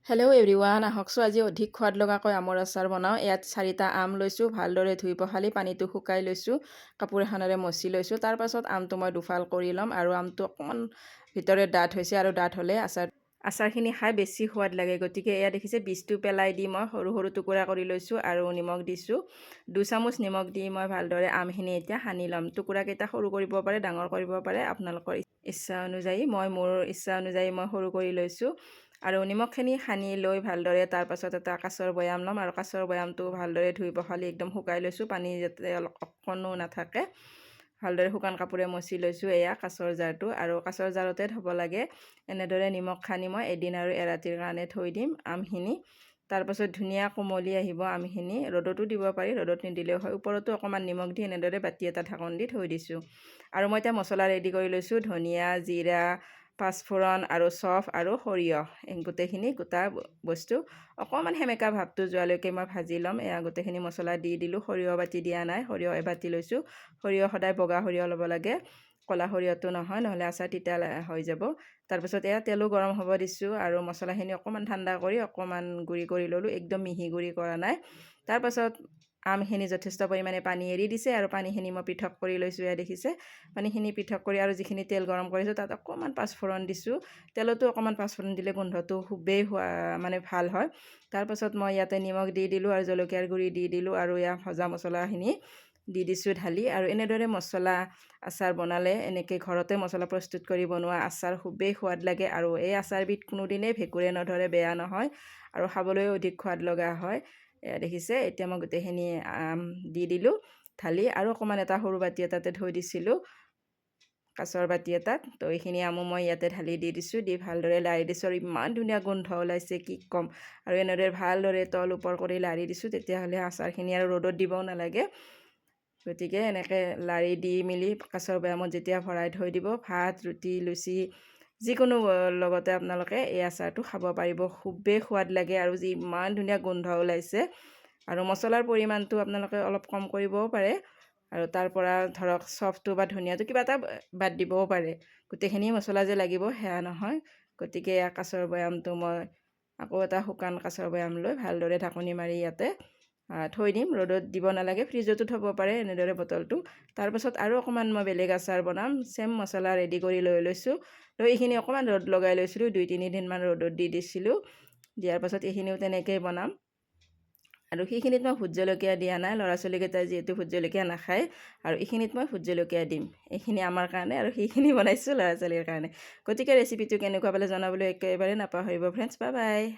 Hello' everyone, আহকচোন আজি অধিক সোৱাদ লগাকৈ আমৰ আচাৰ বনাওঁ। ইয়াত 4টা আম লৈছোঁ, ভালদৰে ধুই পখালি পানীটো শুকাই লৈছোঁ, কাপোৰ এখনেৰে মচি লৈছোঁ। তাৰ পাছত আমটো মই দুফাল কৰি ল'ম আৰু আমটো অকণমান ভিতৰে ডাঠ হৈছে আৰু ডাঠ হ'লে আচাৰখিনি খাই বেছি সোৱাদ লাগে। গতিকে এয়া দেখিছে বীজটো পেলাই দি মই সৰু সৰু টুকুৰা কৰি লৈছোঁ আৰু নিমখ দিছোঁ। 2 চামুচ নিমখ দি মই ভালদৰে আমখিনি এতিয়া সানি ল'ম। টুকুৰাকেইটা সৰু কৰিব পাৰে, ডাঙৰ কৰিব পাৰে, আপোনালোকৰ ইচ্ছা অনুযায়ী। মোৰ ইচ্ছা অনুযায়ী মই সৰু কৰি লৈছোঁ আৰু নিমখখিনি সানি লৈ ভালদৰে তাৰ পাছত এটা কাঁচৰ বৈয়াম ল'ম আৰু কাঁচৰ বৈয়ামটো ভালদৰে ধুই পখালি একদম শুকাই লৈছোঁ, পানী যাতে অকণো নাথাকে। ভালদৰে শুকান কাপোৰে মচি লৈছোঁ এয়া কাঁচৰ জাৰটো আৰু কাঁচৰ জাৰতে থ'ব লাগে। এনেদৰে নিমখ সানি মই এদিন আৰু এৰাতিৰ কাৰণে থৈ দিম আমখিনি। তাৰপাছত ধুনীয়া কোমলি আহিব আমখিনি। ৰ'দতো দিব পাৰি, ৰ'দত নিদিলেও হয়। ওপৰতো অকণমান নিমখ দি এনেদৰে বাতি এটা ঢাকন দি থৈ দিছোঁ আৰু মই এতিয়া মছলা ৰেডি কৰি লৈছোঁ। ধনিয়া, জিৰা, পাঁচফোৰণ আৰু চফ আৰু সৰিয়হ, গোটেইখিনি গোটা বস্তু অকণমান সেমেকা ভাৱটো যোৱালৈকে মই ভাজি ল'ম। এয়া গোটেইখিনি মছলা দি দিলোঁ। সৰিয়হ বাতি দিয়া নাই, সৰিয়হ এবাতি লৈছোঁ। সৰিয়হ সদায় বগা সৰিয়হ ল'ব লাগে, ক'লা সৰিয়হটো নহয়, নহ'লে আচাৰ তিতা হৈ যাব। তাৰপিছত এয়া তেলো গৰম হ'ব দিছোঁ আৰু মছলাখিনি অকণমান ঠাণ্ডা কৰি অকণমান গুড়ি কৰি ল'লোঁ, একদম মিহি গুড়ি কৰা নাই। তাৰপাছত আমখিনি যথেষ্ট পৰিমাণে পানী এৰি দিছে আৰু পানীখিনি মই পৃথক কৰি লৈছোঁ। এয়া দেখিছে পানীখিনি পৃথক কৰি আৰু যিখিনি তেল গৰম কৰিছোঁ তাত অকণমান পাঁচফোৰণ দিছোঁ। তেলতো অকণমান পাঁচফোৰণ দিলে গোন্ধটো খুবেই ভাল হয়। তাৰপাছত মই ইয়াতে নিমখ দি দিলোঁ আৰু জলকীয়াৰ গুড়ি দি দিলোঁ আৰু এয়া ভজা মছলাখিনি দি দিছোঁ ঢালি। আৰু এনেদৰে মছলা আচাৰ বনালে, এনেকৈ ঘৰতে মছলা প্ৰস্তুত কৰি বনোৱা আচাৰ খুবেই সোৱাদ লাগে আৰু এই আচাৰবিধ কোনোদিনেই ভেঁকুৰে নধৰে, বেয়া নহয় আৰু খাবলৈও অধিক সোৱাদ লগা হয়। দেখিছে এতিয়া মই গোটেইখিনি দি দিলোঁ ঢালি আৰু অকণমান এটা সৰু বাতি এটাতে থৈ দিছিলোঁ, কাঁচৰ বাতি এটাত। তো এইখিনি আমো মই ইয়াতে ঢালি দি দিছোঁ, দি ভালদৰে লাৰি দিছোঁ আৰু ইমান ধুনীয়া গোন্ধ ওলাইছে কি ক'ম। আৰু এনেদৰে ভালদৰে তল ওপৰ কৰি লাৰি দিছোঁ, তেতিয়াহ'লে আচাৰখিনি আৰু ৰ'দত দিবও নালাগে। গতিকে এনেকৈ লাৰি দি মেলি কাঁচৰ বৈয়ামত যেতিয়া ভৰাই থৈ দিব, ভাত, ৰুটি, লুচি যিকোনো লগতে আপোনালোকে এই আচাৰটো খাব পাৰিব। খুবেই সোৱাদ লাগে আৰু যি ইমান ধুনীয়া গোন্ধ ওলাইছে। আৰু মছলাৰ পৰিমাণটো আপোনালোকে অলপ কম কৰিবও পাৰে আৰু তাৰ পৰা ধৰক চফটো বা ধনিয়াটো কিবা এটা বাদ দিবও পাৰে। গোটেইখিনি মছলা যে লাগিব সেয়া নহয়। গতিকে এয়া কাঁচৰ বৈয়ামটো মই আকৌ এটা শুকান কাঁচৰ বৈয়াম লৈ ভালদৰে ঢাকনি মাৰি ইয়াতে থৈ দিম। ৰ'দত দিব নালাগে, ফ্ৰিজতো থ'ব পাৰে এনেদৰে বটলটো। তাৰপাছত আৰু অকণমান মই বেলেগ আচাৰ বনাম। চেম মছলা ৰেডি কৰি লৈ লৈছোঁ, লৈ এইখিনি অকণমান ৰ'দ লগাই লৈছিলোঁ, 2-3 দিনমান ৰ'দত দি দিছিলোঁ। দিয়াৰ পাছত এইখিনিও তেনেকৈয়ে বনাম আৰু সেইখিনিত মই ভোট জলকীয়া দিয়া নাই, ল'ৰা ছোৱালীকেইটাই যিহেতু ভোট জলকীয়া নাখায় আৰু এইখিনিত মই ভোট জলকীয়া দিম। এইখিনি আমাৰ কাৰণে আৰু সেইখিনি বনাইছোঁ ল'ৰা ছোৱালীৰ কাৰণে। গতিকে ৰেচিপিটো কেনেকুৱা পালে জনাবলৈ একেবাৰে নাপাহৰিব ফ্ৰেণ্ডছ। Bye bye.